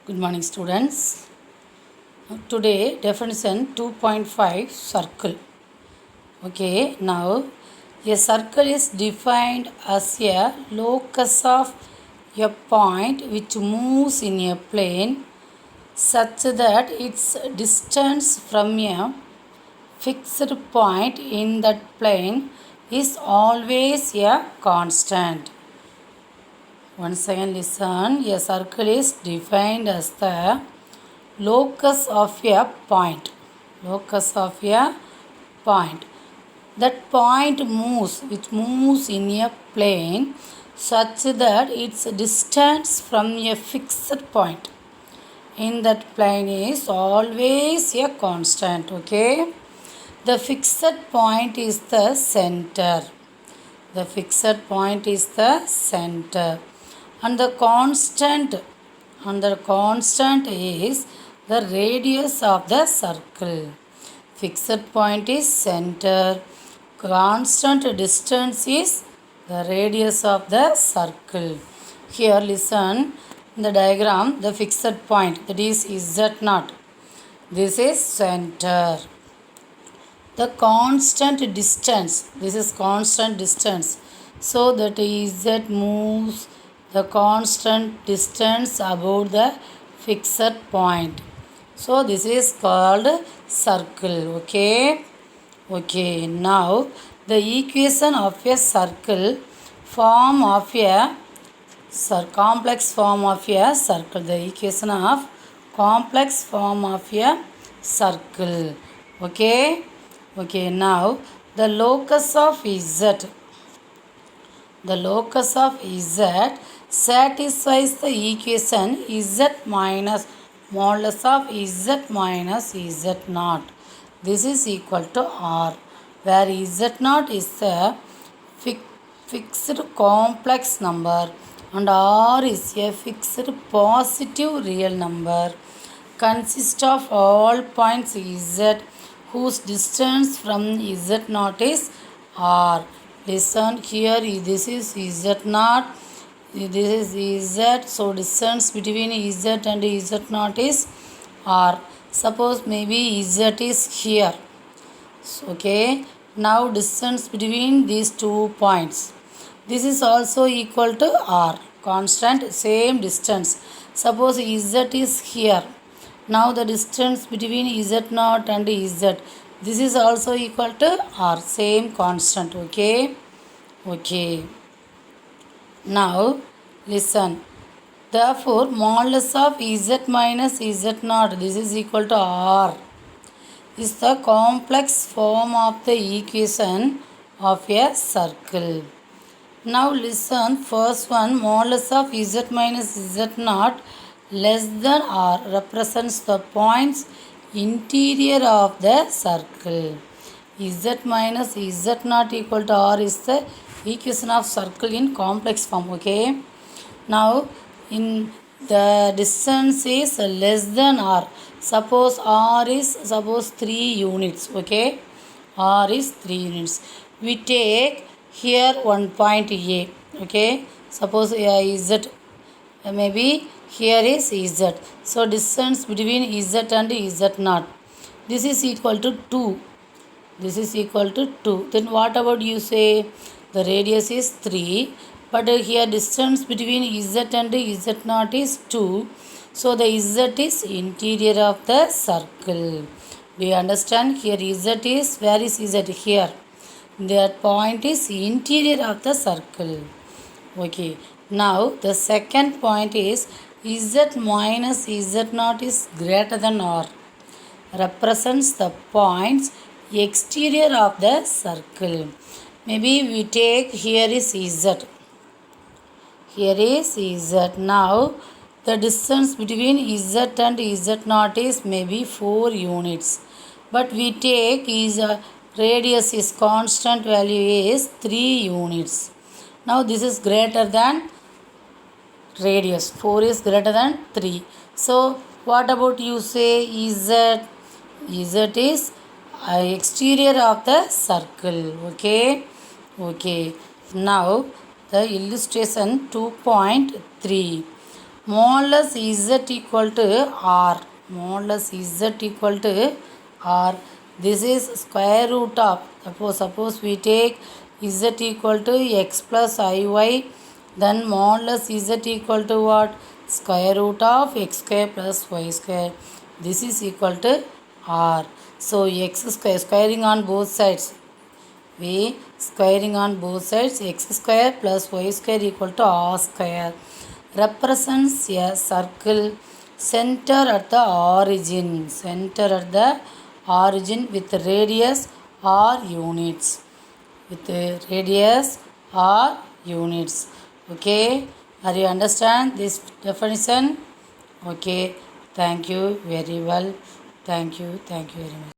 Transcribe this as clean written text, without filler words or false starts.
Good morning, students. Today, definition 2.5 circle. Okay, now a circle is defined as a locus of a point which moves in a plane such that its distance from a fixed point in that plane is always a constant. Once again, listen. A circle is defined as the locus of a point. Locus of a point. That point moves, which moves in a plane such that its distance from a fixed point in that plane is always a constant. Okay. The fixed point is the center. The fixed point is the center. And the constant is the radius of the circle. Fixed point is center. Constant distance is the radius of the circle. Here listen, in the diagram, the fixed point, that is Z0. This is center. The constant distance, this is constant distance. So that Z moves the constant distance about the fixed point. So this is called circle. Okay. Now the equation of a circle form of a complex form of a circle. The equation of complex form of a circle. Okay. Now the locus of Z. The locus of Z satisfies the equation Z minus modulus of Z minus Z0. This is equal to R, where Z0 is a fixed complex number and R is a fixed positive real number. Consists of all points Z whose distance from Z0 is R. Listen here, this is Z0, this is Z, so distance between Z and Z0 is R. Suppose maybe Z is here. Okay, now distance between these 2 points. This is also equal to R, constant, same distance. Suppose Z is here. Now the distance between Z0 and Z. This is also equal to R, same constant. Okay. Now listen. Therefore, modulus of Z minus Z0, this is equal to R, is the complex form of the equation of a circle. Now listen. First one, modulus of Z minus Z0 less than R represents the points interior of the circle. Z minus Z0 equal to R is the equation of circle in complex form. Okay. Now in the distance is less than R. Suppose R is 3 units. Okay. R is 3 units. We take here one point A. Okay. Suppose Z, maybe here is Z. So distance between Z and Z0. This is equal to 2. This is equal to 2. Then what about you say? The radius is 3. But here distance between Z and Z0 is 2. So the Z is interior of the circle. Do you understand? Here Z is, where is Z? Here. That point is interior of the circle. Okay. Now the second point is Z minus Z0 is greater than R. Represents the points exterior of the circle. Maybe we take here is Z. Here is Z. Now the distance between Z and Z0 is maybe 4 units. But we take is radius is constant value is 3 units. Now this is greater than radius. 4 is greater than 3. So what about you say Z? Z is exterior of the circle. Okay. Now the illustration 2.3. modulus z equal to r. Modulus z equal to r. This is square root of, suppose we take z equal to x plus iy, then modulus z equal to what? Square root of x square plus y square. This is equal to r. So x square, squaring on both sides. We squaring on both sides, x square plus y square equal to r square. Represents a circle center at the origin. Center at the origin with radius or units. With radius or units. Okay. Are you understand this definition? Okay. Thank you very well. Thank you very much.